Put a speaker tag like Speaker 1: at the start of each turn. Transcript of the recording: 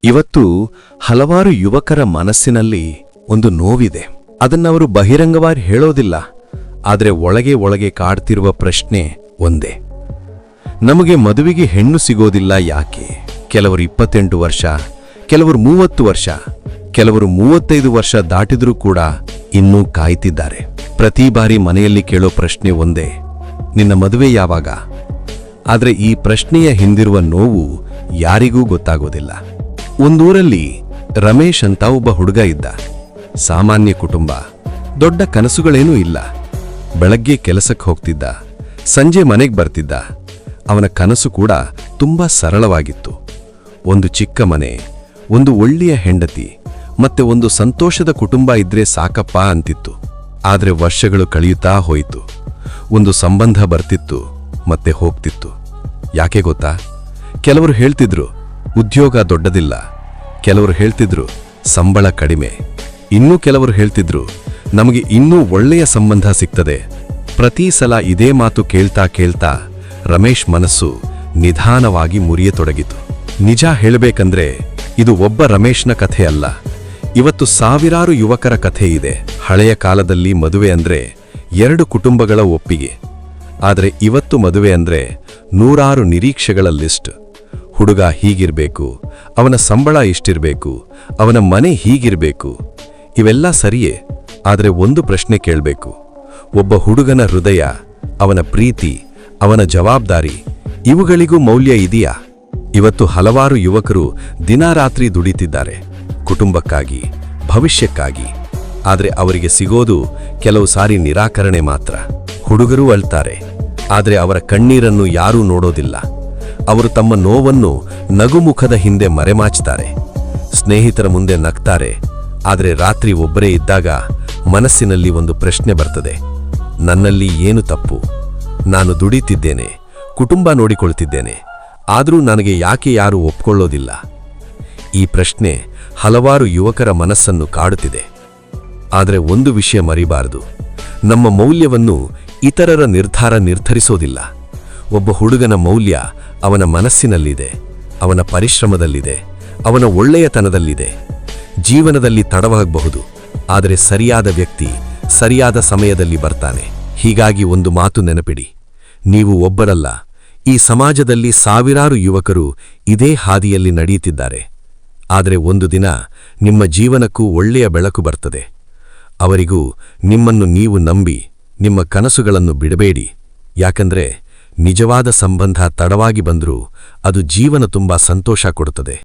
Speaker 1: ಇವತ್ತು ಹಲವಾರು ಯುವಕರ ಮನಸ್ಸಿನಲ್ಲಿ ಒಂದು ನೋವಿದೆ. ಅದನ್ನವರು ಬಹಿರಂಗವಾಗಿ ಹೇಳೋದಿಲ್ಲ. ಆದರೆ ಒಳಗೆ ಒಳಗೆ ಕಾಡ್ತಿರುವ ಪ್ರಶ್ನೆ ಒಂದೇ: ನಮಗೆ ಮದುವೆಗೆ ಹೆಣ್ಣು ಸಿಗೋದಿಲ್ಲ ಯಾಕೆ? ಕೆಲವರು 28 ವರ್ಷ, ಕೆಲವರು 30 ವರ್ಷ, ಕೆಲವರು 35 ವರ್ಷ ದಾಟಿದ್ರೂ ಕೂಡ ಇನ್ನೂ ಕಾಯ್ತಿದ್ದಾರೆ. ಪ್ರತಿ ಬಾರಿ ಮನೆಯಲ್ಲಿ ಕೇಳೋ ಪ್ರಶ್ನೆ ಒಂದೇ: ನಿನ್ನ ಮದುವೆ ಯಾವಾಗ? ಆದರೆ ಈ ಪ್ರಶ್ನೆಯ ಹಿಂದಿರುವ ನೋವು ಯಾರಿಗೂ ಗೊತ್ತಾಗೋದಿಲ್ಲ. ಒಂದೂರಲ್ಲಿ ರಮೇಶ್ ಅಂತ ಒಬ್ಬ ಹುಡುಗ ಇದ್ದ. ಸಾಮಾನ್ಯ ಕುಟುಂಬ, ದೊಡ್ಡ ಕನಸುಗಳೇನೂ ಇಲ್ಲ. ಬೆಳಗ್ಗೆ ಕೆಲಸಕ್ಕೆ ಹೋಗ್ತಿದ್ದ, ಸಂಜೆ ಮನೆಗೆ ಬರ್ತಿದ್ದ. ಅವನ ಕನಸು ಕೂಡ ತುಂಬಾ ಸರಳವಾಗಿತ್ತು: ಒಂದು ಚಿಕ್ಕ ಮನೆ, ಒಂದು ಒಳ್ಳೆಯ ಹೆಂಡತಿ, ಮತ್ತೆ ಒಂದು ಸಂತೋಷದ ಕುಟುಂಬ ಇದ್ರೆ ಸಾಕಪ್ಪ ಅಂತಿತ್ತು. ಆದರೆ ವರ್ಷಗಳು ಕಳೆಯುತ್ತಾ ಹೋಯಿತು. ಒಂದು ಸಂಬಂಧ ಬರ್ತಿತ್ತು, ಮತ್ತೆ ಹೋಗ್ತಿತ್ತು. ಯಾಕೆ ಗೊತ್ತಾ? ಕೆಲವರು ಹೇಳ್ತಿದ್ರು ಉದ್ಯೋಗ ದೊಡ್ಡದಿಲ್ಲ, ಕೆಲವರು ಹೇಳ್ತಿದ್ರು ಸಂಬಳ ಕಡಿಮೆ, ಇನ್ನೂ ಕೆಲವರು ಹೇಳ್ತಿದ್ರು ನಮಗೆ ಇನ್ನೂ ಒಳ್ಳೆಯ ಸಂಬಂಧ ಸಿಗ್ತದೆ. ಪ್ರತಿ ಸಲ ಇದೇ ಮಾತು ಕೇಳ್ತಾ ಕೇಳ್ತಾ ರಮೇಶ್ ಮನಸ್ಸು ನಿಧಾನವಾಗಿ ಮುರಿಯತೊಡಗಿತು. ನಿಜ ಹೇಳಬೇಕಂದ್ರೆ ಇದು ಒಬ್ಬ ರಮೇಶ್ನ ಕಥೆ ಅಲ್ಲ. ಇವತ್ತು ಸಾವಿರಾರು ಯುವಕರ ಕಥೆ ಇದೆ. ಹಳೆಯ ಕಾಲದಲ್ಲಿ ಮದುವೆ ಅಂದ್ರೆ 2 ಕುಟುಂಬಗಳ ಒಪ್ಪಿಗೆ. ಆದರೆ ಇವತ್ತು ಮದುವೆ ಅಂದ್ರೆ 100 ನಿರೀಕ್ಷೆಗಳ ಲಿಸ್ಟ್. ಹುಡುಗ ಹೀಗಿರ್ಬೇಕು, ಅವನ ಸಂಬಳ ಇಷ್ಟಿರ್ಬೇಕು, ಅವನ ಮನೆ ಹೀಗಿರ್ಬೇಕು. ಇವೆಲ್ಲ ಸರಿಯೇ, ಆದರೆ ಒಂದು ಪ್ರಶ್ನೆ ಕೇಳಬೇಕು: ಒಬ್ಬ ಹುಡುಗನ ಹೃದಯ, ಅವನ ಪ್ರೀತಿ, ಅವನ ಜವಾಬ್ದಾರಿ, ಇವುಗಳಿಗೂ ಮೌಲ್ಯ ಇದೆಯಾ? ಇವತ್ತು ಹಲವಾರು ಯುವಕರು ದಿನರಾತ್ರಿ ದುಡಿತಿದ್ದಾರೆ, ಕುಟುಂಬಕ್ಕಾಗಿ, ಭವಿಷ್ಯಕ್ಕಾಗಿ. ಆದರೆ ಅವರಿಗೆ ಸಿಗೋದು ಕೆಲವು ಸಾರಿ ನಿರಾಕರಣೆ ಮಾತ್ರ. ಹುಡುಗರು ಅಳ್ತಾರೆ, ಆದರೆ ಅವರ ಕಣ್ಣೀರನ್ನು ಯಾರೂ ನೋಡೋದಿಲ್ಲ. ಅವರು ತಮ್ಮ ನೋವನ್ನು ನಗುಮುಖದ ಹಿಂದೆ ಮರೆಮಾಚ್ತಾರೆ. ಸ್ನೇಹಿತರ ಮುಂದೆ ನಗ್ತಾರೆ, ಆದರೆ ರಾತ್ರಿ ಒಬ್ಬರೇ ಇದ್ದಾಗ ಮನಸ್ಸಿನಲ್ಲಿ ಒಂದು ಪ್ರಶ್ನೆ ಬರ್ತದೆ: ನನ್ನಲ್ಲಿ ಏನು ತಪ್ಪು? ನಾನು ದುಡಿತಿದ್ದೇನೆ, ಕುಟುಂಬ ನೋಡಿಕೊಳ್ತಿದ್ದೇನೆ, ಆದರೂ ನನಗೆ ಯಾಕೆ ಯಾರೂ ಒಪ್ಕೊಳ್ಳೋದಿಲ್ಲ? ಈ ಪ್ರಶ್ನೆ ಹಲವಾರು ಯುವಕರ ಮನಸ್ಸನ್ನು ಕಾಡುತ್ತಿದೆ. ಆದರೆ ಒಂದು ವಿಷಯ ಮರಿಬಾರದು: ನಮ್ಮ ಮೌಲ್ಯವನ್ನು ಇತರರ ನಿರ್ಧಾರ ನಿರ್ಧರಿಸೋದಿಲ್ಲ. ಒಬ್ಬ ಹುಡುಗನ ಮೌಲ್ಯ ಅವನ ಮನಸ್ಸಿನಲ್ಲಿದೆ, ಅವನ ಪರಿಶ್ರಮದಲ್ಲಿದೆ, ಅವನ ಒಳ್ಳೆಯತನದಲ್ಲಿದೆ. ಜೀವನದಲ್ಲಿ ತಡವಾಗಬಹುದು, ಆದರೆ ಸರಿಯಾದ ವ್ಯಕ್ತಿ ಸರಿಯಾದ ಸಮಯದಲ್ಲಿ ಬರ್ತಾನೆ. ಹೀಗಾಗಿ ಒಂದು ಮಾತು ನೆನಪಿಡಿ: ನೀವು ಒಬ್ಬರಲ್ಲ, ಈ ಸಮಾಜದಲ್ಲಿ ಸಾವಿರಾರು ಯುವಕರು ಇದೇ ಹಾದಿಯಲ್ಲಿ ನಡೆಯುತ್ತಿದ್ದಾರೆ. ಆದರೆ ಒಂದು ದಿನ ನಿಮ್ಮ ಜೀವನಕ್ಕೂ ಒಳ್ಳೆಯ ಬೆಳಕು ಬರ್ತದೆ. ಅವರಿಗೂ ನಿಮ್ಮನ್ನು ನೀವು ನಂಬಿ ನಿಮ್ಮ ಕನಸುಗಳನ್ನು ಬಿಡಬೇಡಿ. ಯಾಕಂದ್ರೆ ನಿಜವಾದ ಸಂಬಂಧ ತಡವಾಗಿ ಬಂದರೂ ಅದು ಜೀವನ ತುಂಬಾ ಸಂತೋಷ ಕೊಡುತ್ತದೆ.